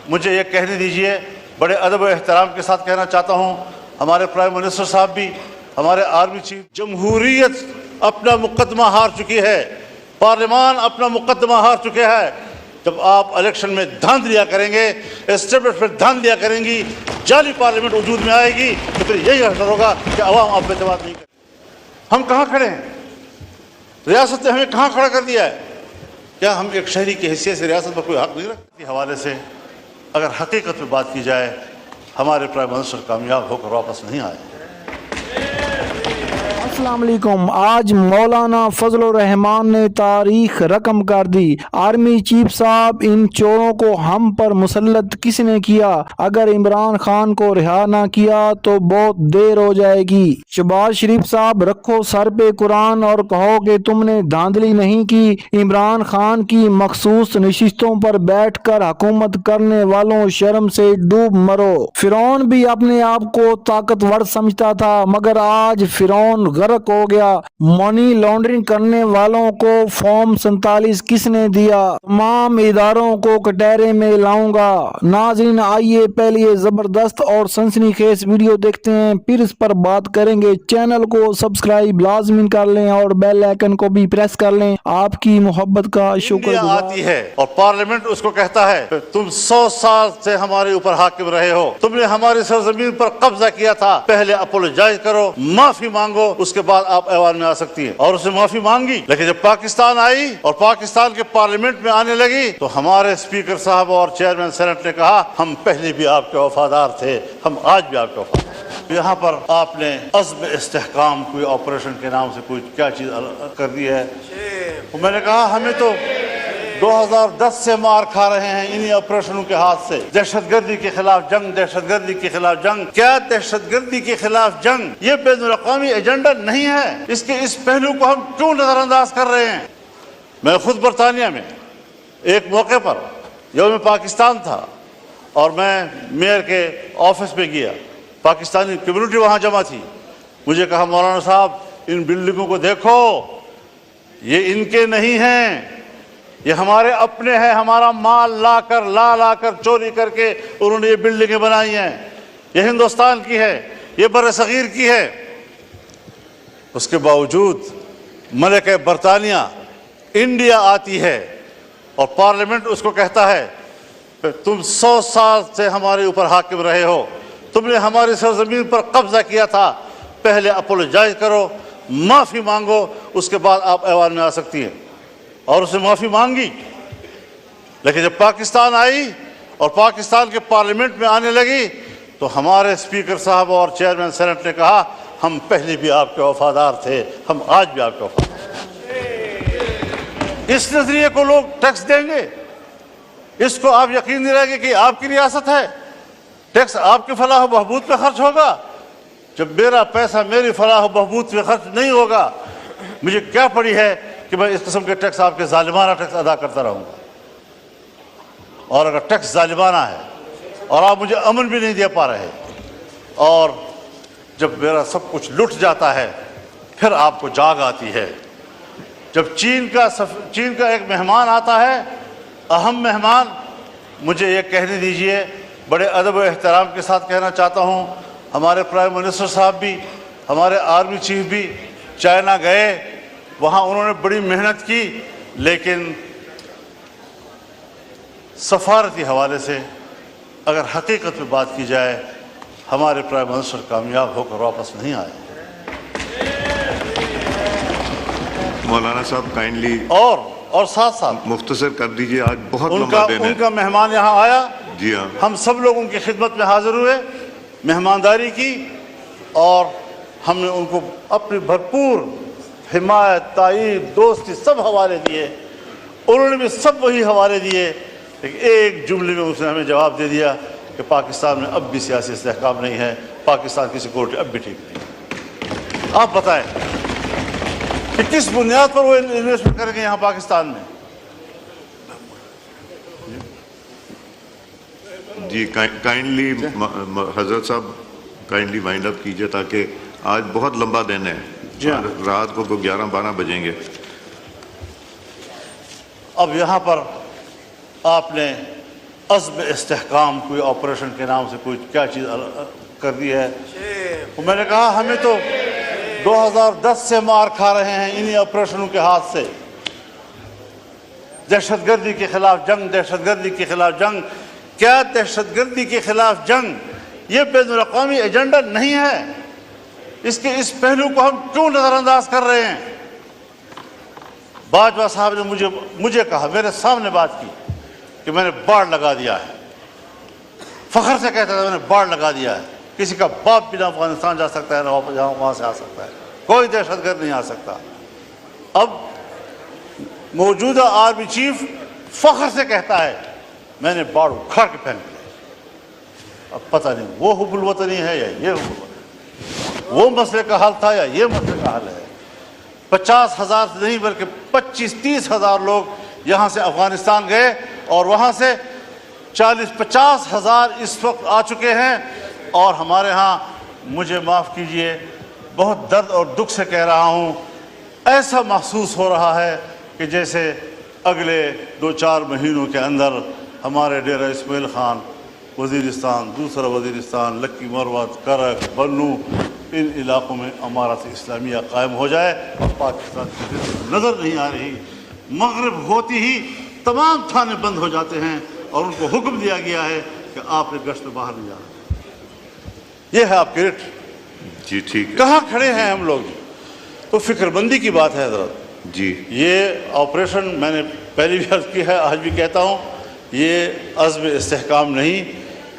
مجھے یہ کہنے دیجئے، بڑے ادب و احترام کے ساتھ کہنا چاہتا ہوں، ہمارے پرائم منسٹر صاحب بھی، ہمارے آرمی چیف، جمہوریت اپنا مقدمہ ہار چکی ہے، پارلیمان اپنا مقدمہ ہار چکے ہے۔ جب آپ الیکشن میں دھاندلیاں کریں گے، اسٹیبلشمنٹ دھاندلیاں کریں گی، جعلی پارلیمنٹ وجود میں آئے گی، تو پھر یہی اثر ہوگا کہ عوام آپ پہ اعتماد نہیں کرے۔ ہم کہاں کھڑے ہیں؟ ریاست نے ہمیں کہاں کھڑا کر دیا ہے؟ کیا ہم ایک شہری کی حیثیت سے ریاست پر کوئی حق نہیں رکھتے؟ اس حوالے سے اگر حقیقت میں بات کی جائے، ہمارے پرائم منسٹر کامیاب ہو کر واپس نہیں آئے۔ السلام علیکم۔ آج مولانا فضل الرحمان نے تاریخ رقم کر دی۔ آرمی چیف صاحب، ان چوروں کو ہم پر مسلط کس نے کیا؟ اگر عمران خان کو رہا نہ کیا تو بہت دیر ہو جائے گی۔ شہباز شریف صاحب، رکھو سر پہ قرآن اور کہو کہ تم نے دھاندلی نہیں کی۔ عمران خان کی مخصوص نشستوں پر بیٹھ کر حکومت کرنے والوں، شرم سے ڈوب مرو۔ فرعون بھی اپنے آپ کو طاقتور سمجھتا تھا، مگر آج فرعون غرق ہو گیا۔ منی لانڈرنگ کرنے والوں کو فارم 47 کس نے دیا؟ تمام اداروں کو کٹہرے میں لاؤں گا۔ ناظرین، آئیے پہلے یہ زبردست اور سنسنی خیز ویڈیو دیکھتے ہیں، پھر اس پر بات کریں گے۔ چینل کو سبسکرائب لازمی کر لیں اور بیل آئیکن کو بھی پریس کر لیں۔ آپ کی محبت کا شکر گزار آتی ہے اور پارلیمنٹ اس کو کہتا ہے تم 100 سال سے ہمارے اوپر حاکم رہے ہو، تم نے ہماری سرزمین پر قبضہ کیا تھا، پہلے اپولوجائز کرو، معافی مانگو، اس کے بعد آپ ایوان میں آ سکتی ہیں۔ اور اسے معافی مانگی، لیکن جب پاکستان آئی اور پاکستان کے پارلیمنٹ میں آنے لگی تو ہمارے اسپیکر صاحب اور چیئرمین سینٹ نے کہا ہم پہلے بھی آپ کے وفادار تھے، ہم آج بھی آپ کے وفادار ہیں۔ یہاں پر آپ نے عزم استحکام کوئی آپریشن کے نام سے کوئی کیا چیز کر دی ہے۔ میں نے کہا ہمیں تو 2010 سے مار کھا رہے ہیں انہی آپریشنوں کے ہاتھ سے۔ دہشت گردی کے خلاف جنگ، دہشت گردی کے خلاف جنگ، کیا دہشت گردی کے خلاف جنگ یہ بین الاقوامی ایجنڈا نہیں ہے؟ اس کے اس پہلو کو ہم کیوں نظر انداز کر رہے ہیں؟ میں خود برطانیہ میں ایک موقع پر یوم پاکستان تھا اور میں میئر کے آفس میں گیا، پاکستانی کمیونٹی وہاں جمع تھی۔ مجھے کہا مولانا صاحب ان بلڈنگوں کو دیکھو، یہ ان کے نہیں ہیں، یہ ہمارے اپنے ہیں، ہمارا مال لا کر چوری کر کے انہوں نے یہ بلڈنگیں بنائی ہیں، یہ ہندوستان کی ہے، یہ بر صغیر کی ہے۔ اس کے باوجود ملکہ برطانیہ انڈیا آتی ہے اور پارلیمنٹ اس کو کہتا ہے تم 100 سال سے ہمارے اوپر حاکم رہے ہو، تم نے ہماری سرزمین پر قبضہ کیا تھا، پہلے اپولوجائز کرو، معافی مانگو، اس کے بعد آپ ایوان میں آ سکتی ہیں۔ اور اسے معافی مانگی، لیکن جب پاکستان آئی اور پاکستان کے پارلیمنٹ میں آنے لگی تو ہمارے اسپیکر صاحب اور چیئرمین سینٹ نے کہا ہم پہلے بھی آپ کے وفادار تھے، ہم آج بھی آپ کے وفادار ہیں۔ اس نظریے کو لوگ ٹیکس دیں گے، اس کو آپ یقین نہیں رہے گے کہ آپ کی ریاست ہے، ٹیکس آپ کی فلاح و بہبود پہ خرچ ہوگا۔ جب میرا پیسہ میری فلاح و بہبود پہ خرچ نہیں ہوگا، مجھے کیا پڑی ہے کہ میں اس قسم کے ٹیکس، آپ کے ظالمانہ ٹیکس ادا کرتا رہوں گا۔ اور اگر ٹیکس ظالمانہ ہے اور آپ مجھے امن بھی نہیں دے پا رہے، اور جب میرا سب کچھ لٹ جاتا ہے پھر آپ کو جاگ آتی ہے۔ جب چین کا ایک مہمان آتا ہے، اہم مہمان، مجھے یہ کہنے دیجئے، بڑے ادب و احترام کے ساتھ کہنا چاہتا ہوں، ہمارے پرائم منسٹر صاحب بھی، ہمارے آرمی چیف بھی چائنا گئے، وہاں انہوں نے بڑی محنت کی، لیکن سفارتی حوالے سے اگر حقیقت میں بات کی جائے، ہمارے پرائم منسٹر کامیاب ہو کر واپس نہیں آئے۔ مولانا صاحب کائنڈلی اور ساتھ ساتھ مختصر کر دیجئے، آج بہت لمبا دن ہے۔ ان کا مہمان یہاں آیا، جی ہاں، ہم سب لوگ ان کی خدمت میں حاضر ہوئے، مہمانداری کی، اور ہم نے ان کو اپنی بھرپور حمایت، تائید، دوستی سب حوالے دیے، انہوں نے بھی سب وہی حوالے دیے، لیکن ایک جملے میں اس نے ہمیں جواب دے دیا کہ پاکستان میں اب بھی سیاسی استحکام نہیں ہے، پاکستان کی سیکورٹی اب بھی ٹھیک نہیں۔ آپ بتائیں کہ کس بنیاد پر وہ انویسٹمنٹ کریں گے یہاں پاکستان میں؟ جی کائنڈلی حضرت صاحب کائنڈلی وائنڈ اپ کیجئے، تاکہ آج بہت لمبا دن ہے، رات کو 11-12 بجیں گے۔ اب یہاں پر آپ نے عزم استحکام کوئی آپریشن کے نام سے کوئی کیا چیز کر دی ہے. میں نے کہا ہمیں تو 2010 سے مار کھا رہے ہیں انہی آپریشنوں کے ہاتھ سے. دہشت گردی کے خلاف جنگ، دہشت گردی کے خلاف جنگ. کیا دہشت گردی کے خلاف جنگ یہ بین الاقوامی ایجنڈا نہیں ہے؟ اس کے اس پہلو کو ہم کیوں نظر انداز کر رہے ہیں؟ باجوہ صاحب نے مجھے کہا، میرے سامنے بات کی کہ میں نے باڑ لگا دیا ہے. فخر سے کہتا تھا میں نے باڑ لگا دیا ہے. کسی کا باپ بھی نہ افغانستان جا سکتا ہے نہ وہاں سے آ سکتا ہے. کوئی دہشت گرد نہیں آ سکتا. اب موجودہ آرمی چیف فخر سے کہتا ہے میں نے باڑ اکھاڑ کے پھینک دیا. اب پتہ نہیں وہ حب الوطنی ہے یا یہ حب الوطنی، وہ مسئلے کا حل تھا یا یہ مسئلے کا حل ہے. 50,000 سے نہیں بلکہ 25-30 ہزار لوگ یہاں سے افغانستان گئے اور وہاں سے 40-50 ہزار اس وقت آ چکے ہیں. اور ہمارے ہاں، مجھے معاف کیجئے، بہت درد اور دکھ سے کہہ رہا ہوں، ایسا محسوس ہو رہا ہے کہ جیسے اگلے 2-4 مہینوں کے اندر ہمارے ڈیرہ اسماعیل خان، وزیرستان، دوسرا وزیرستان، لکی مروت، کرک، بنو، ان علاقوں میں امارت اسلامیہ قائم ہو جائے اور پاکستان کی نظر نہیں آ رہی. مغرب ہوتی ہی تمام تھانے بند ہو جاتے ہیں اور ان کو حکم دیا گیا ہے کہ آپ نے گشت میں باہر نہیں جانا. یہ ہے آپ کی رٹ. جی ٹھیک ہے. کہاں کھڑے ہیں ہم لوگ؟ تو فکر مندی کی بات ہے حضرت. جی یہ آپریشن میں نے پہلی بھی عرض کی ہے، آج بھی کہتا ہوں، یہ عزم استحکام نہیں،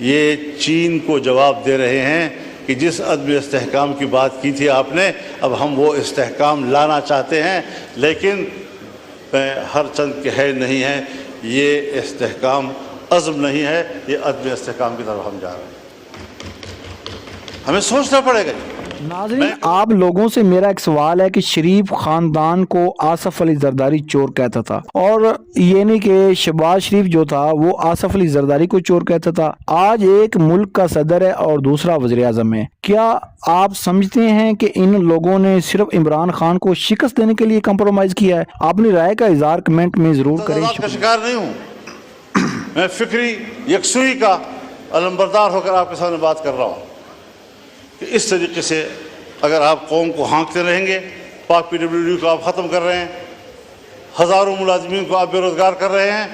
یہ چین کو جواب دے رہے ہیں کہ جس عزم استحکام کی بات کی تھی آپ نے، اب ہم وہ استحکام لانا چاہتے ہیں. لیکن ہر چند کے ہے نہیں ہے، یہ استحکام عزم نہیں ہے، یہ عزم استحکام کی طرف ہم جا رہے ہیں. ہمیں سوچنا پڑے گا. ناظرین، آپ لوگوں سے میرا ایک سوال ہے کہ شریف خاندان کو آصف علی زرداری چور کہتا تھا، اور یہ نہیں کہ شہباز شریف جو تھا وہ آصف علی زرداری کو چور کہتا تھا. آج ایک ملک کا صدر ہے اور دوسرا وزیر اعظم ہے. کیا آپ سمجھتے ہیں کہ ان لوگوں نے صرف عمران خان کو شکست دینے کے لیے کمپرومائز کیا ہے؟ اپنی رائے کا اظہار کمنٹ میں ضرور کریں. کا شکار نہیں ہوں میں، فکری یکسوئی کا علمبردار ہو کر آپ کے سامنے بات کر رہا ہوں کہ اس طریقے سے اگر آپ قوم کو ہانکتے رہیں گے، پاک PWD کو آپ ختم کر رہے ہیں، ہزاروں ملازمین کو آپ بے روزگار کر رہے ہیں.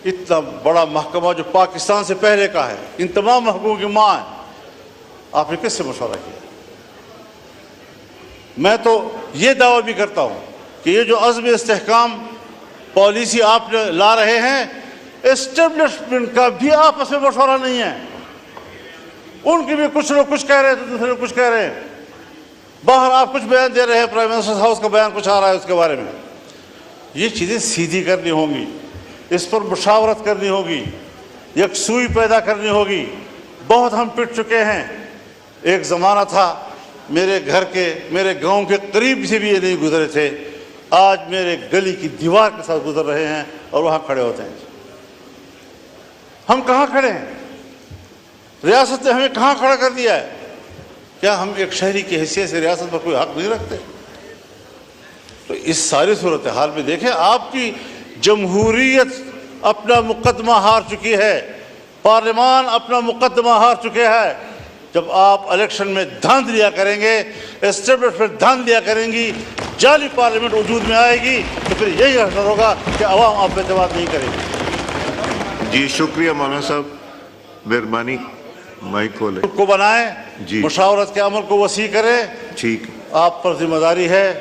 اتنا بڑا محکمہ جو پاکستان سے پہلے کا ہے، ان تمام محکموں کی ماں ہے، آپ نے کس سے مشورہ کیا؟ میں تو یہ دعویٰ بھی کرتا ہوں کہ یہ جو عزم استحکام پالیسی آپ لا رہے ہیں، اسٹیبلشمنٹ کا بھی آپس میں مشورہ نہیں ہے. ان کی بھی کچھ لوگ کچھ کہہ رہے ہیں تو دوسرے لوگ کچھ کہہ رہے ہیں. باہر آپ کچھ بیان دے رہے ہیں، پرائم منسٹر ہاؤس کا بیان کچھ آ رہا ہے اس کے بارے میں. یہ چیزیں سیدھی کرنی ہوں گی، اس پر مشاورت کرنی ہوگی، یکسوئی پیدا کرنی ہوگی. بہت ہم پٹ چکے ہیں. ایک زمانہ تھا میرے گھر کے، میرے گاؤں کے قریب سے بھی یہ نہیں گزرے تھے، آج میرے گلی کی دیوار کے ساتھ گزر رہے ہیں اور وہاں کھڑے ہوتے ہیں. ہم کہاں کھڑے ہیں؟ ریاست نے ہمیں کہاں کھڑا کر دیا ہے؟ کیا ہم ایک شہری کی حیثیت سے ریاست پر کوئی حق نہیں رکھتے؟ تو اس ساری صورتحال میں دیکھیں، آپ کی جمہوریت اپنا مقدمہ ہار چکی ہے، پارلیمان اپنا مقدمہ ہار چکے ہیں. جب آپ الیکشن میں دھاند لیا کریں گے، اسٹیبلشمنٹ دھاند لیا کریں گی، جعلی پارلیمنٹ وجود میں آئے گی، تو پھر یہی اثر ہوگا کہ عوام آپ پہ اعتماد نہیں کرے گی. جی شکریہ مولانا صاحب، مہربانی مائک کھولے. کو بنائیں، جی مشاورت کے عمل کو وسیع کریں. ٹھیک. آپ پر ذمہ داری ہے،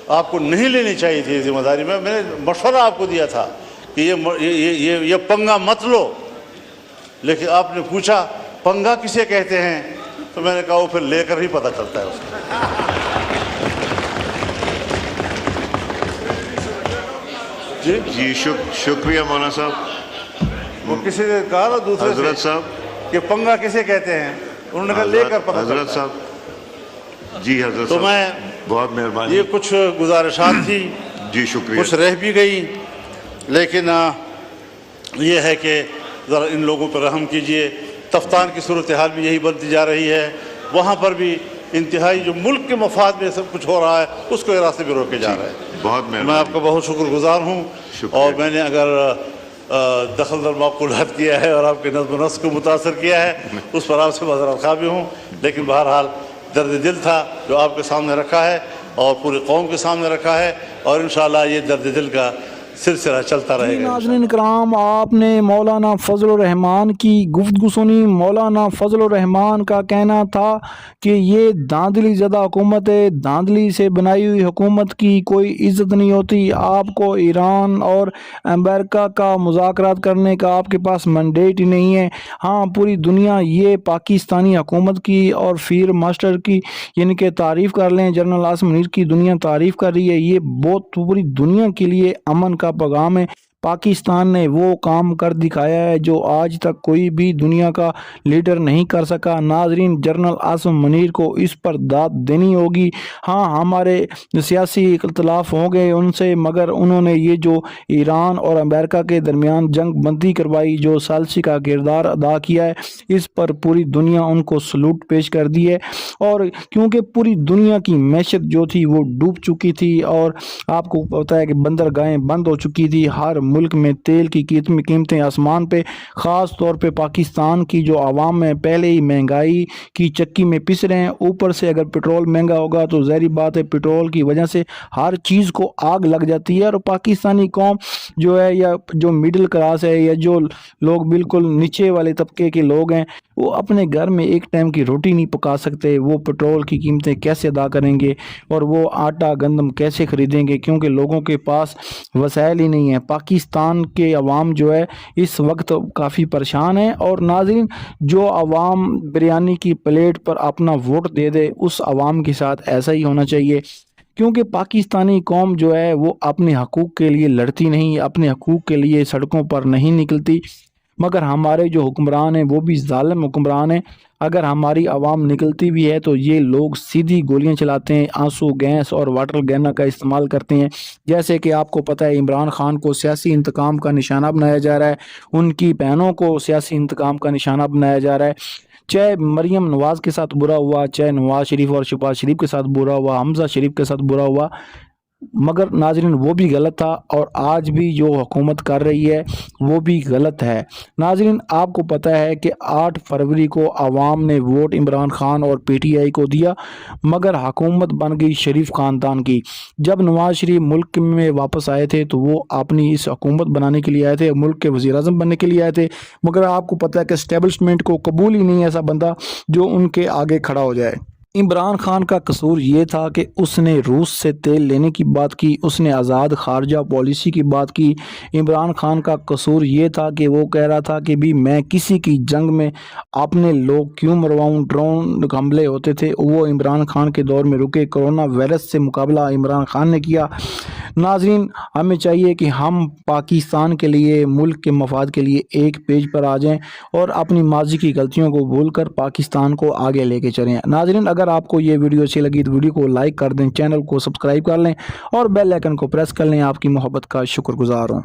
آپ کو نہیں لینی چاہیے تھی ذمہ داری. میں نے مشورہ آپ کو دیا تھا کہ یہ پنگا مت لو، لیکن آپ نے پوچھا پنگا کسے کہتے ہیں، تو میں نے کہا وہ پھر لے کر ہی پتہ چلتا ہے اس کو. جی شکریہ مولانا صاحب. وہ کسی نے کہا نا دوسرے حضرت سے صاحب کہ پنگا کسے کہتے ہیں، انہوں نے کہا لے کر پتہ حضرت چلتا ہے. صاحب. جی حضرت تو صاحب میں بہت مہربانی. یہ کچھ گزارشات تھی، جی شکریہ. کچھ رہ بھی گئی، لیکن یہ ہے کہ ذرا ان لوگوں پر رحم کیجئے. تفتان کی صورتحال بھی یہی بنتی جا رہی ہے، وہاں پر بھی انتہائی جو ملک کے مفاد میں سب کچھ ہو رہا ہے اس کو راستے پہ روکے جا رہے ہیں. بہت مہربانی. میں آپ کا بہت شکر گزار ہوں. شکریہ. اور میں نے اگر دخل در معقولات کیا ہے اور آپ کے نظم و نسق کو متاثر کیا ہے، اس پر آپ سے معذرت خواہ بھی ہوں، لیکن بہرحال درد دل تھا جو آپ کے سامنے رکھا ہے اور پوری قوم کے سامنے رکھا ہے، اور انشاءاللہ یہ درد دل کا سلسلہ چلتا رہے گا۔ ناظرین کرام، آپ نے مولانا فضل الرحمان کی گفتگو سنی۔ مولانا فضل الرحمان کا کہنا تھا کہ یہ دھاندلی زدہ حکومت ہے، دھاندلی سے بنائی ہوئی حکومت کی کوئی عزت نہیں ہوتی۔ آپ کو ایران اور امریکہ کا مذاکرات کرنے کا آپ کے پاس مینڈیٹ ہی نہیں ہے۔ ہاں، پوری دنیا یہ پاکستانی حکومت کی اور فیلڈ ماسٹر کی یعنی کہ تعریف کر لیں، جنرل عاصم منیر کی دنیا تعریف کر رہی ہے۔ یہ بہت پوری دنیا کے لیے امن کا پیغام ہے۔ پاکستان نے وہ کام کر دکھایا ہے جو آج تک کوئی بھی دنیا کا لیڈر نہیں کر سکا۔ ناظرین، جنرل عاصم منیر کو اس پر داد دینی ہوگی۔ ہاں، ہمارے سیاسی اختلاف ہو گئے ان سے، مگر انہوں نے یہ جو ایران اور امریکہ کے درمیان جنگ بندی کروائی، جو ثالثی کا کردار ادا کیا ہے، اس پر پوری دنیا ان کو سلوٹ پیش کر دی ہے۔ اور کیونکہ پوری دنیا کی معیشت جو تھی وہ ڈوب چکی تھی، اور آپ کو پتہ ہے کہ بندرگاہیں بند ہو چکی تھی، ہر ملک میں تیل کی قیمتیں آسمان پہ، خاص طور پہ پاکستان کی جو عوام ہے پہلے ہی مہنگائی کی چکی میں پس رہے ہیں، اوپر سے اگر پیٹرول مہنگا ہوگا تو ظاہری بات ہے پیٹرول کی وجہ سے ہر چیز کو آگ لگ جاتی ہے۔ اور پاکستانی قوم جو ہے، یا جو مڈل کلاس ہے، یا جو لوگ بالکل نیچے والے طبقے کے لوگ ہیں، وہ اپنے گھر میں ایک ٹائم کی روٹی نہیں پکا سکتے۔ وہ پیٹرول کی قیمتیں کیسے ادا کریں گے، اور وہ آٹا گندم کیسے خریدیں گے، کیونکہ لوگوں کے پاس وسائل ہی نہیں ہیں۔ پاکستان کے عوام جو ہے اس وقت کافی پریشان ہے۔ اور ناظرین، جو عوام بریانی کی پلیٹ پر اپنا ووٹ دے دے، اس عوام کے ساتھ ایسا ہی ہونا چاہیے، کیونکہ پاکستانی قوم جو ہے وہ اپنے حقوق کے لیے لڑتی نہیں، اپنے حقوق کے لیے سڑکوں پر نہیں نکلتی، مگر ہمارے جو حکمران ہیں وہ بھی ظالم حکمران ہیں۔ اگر ہماری عوام نکلتی بھی ہے تو یہ لوگ سیدھی گولیاں چلاتے ہیں، آنسو گیس اور واٹر گن کا استعمال کرتے ہیں۔ جیسے کہ آپ کو پتہ ہے عمران خان کو سیاسی انتقام کا نشانہ بنایا جا رہا ہے، ان کی بہنوں کو سیاسی انتقام کا نشانہ بنایا جا رہا ہے۔ چاہے مریم نواز کے ساتھ برا ہوا، چاہے نواز شریف اور شہباز شریف کے ساتھ برا ہوا، حمزہ شریف کے ساتھ برا ہوا، مگر ناظرین وہ بھی غلط تھا، اور آج بھی جو حکومت کر رہی ہے وہ بھی غلط ہے۔ ناظرین، آپ کو پتہ ہے کہ 8 فروری کو عوام نے ووٹ عمران خان اور پی ٹی آئی کو دیا، مگر حکومت بن گئی شریف خاندان کی۔ جب نواز شریف ملک میں واپس آئے تھے تو وہ اپنی اس حکومت بنانے کے لیے آئے تھے، ملک کے وزیر اعظم بننے کے لیے آئے تھے، مگر آپ کو پتہ ہے کہ اسٹیبلشمنٹ کو قبول ہی نہیں ایسا بندہ جو ان کے آگے کھڑا ہو جائے۔ عمران خان کا قصور یہ تھا کہ اس نے روس سے تیل لینے کی بات کی، اس نے آزاد خارجہ پالیسی کی بات کی۔ عمران خان کا قصور یہ تھا کہ وہ کہہ رہا تھا کہ بھی میں کسی کی جنگ میں اپنے لوگ کیوں مرواؤں، ڈرون حملے ہوتے تھے وہ عمران خان کے دور میں رکے، کرونا وائرس سے مقابلہ عمران خان نے کیا۔ ناظرین، ہمیں چاہیے کہ ہم پاکستان کے لیے، ملک کے مفاد کے لیے ایک پیج پر آ جائیں اور اپنی ماضی کی غلطیوں کو بھول کر پاکستان کو آگے لے کے چلیں۔ ناظرین، اگر آپ کو یہ ویڈیو اچھی لگی تو ویڈیو کو لائک کر دیں، چینل کو سبسکرائب کر لیں اور بیل آئیکن کو پریس کر لیں۔ آپ کی محبت کا شکر گزار ہوں۔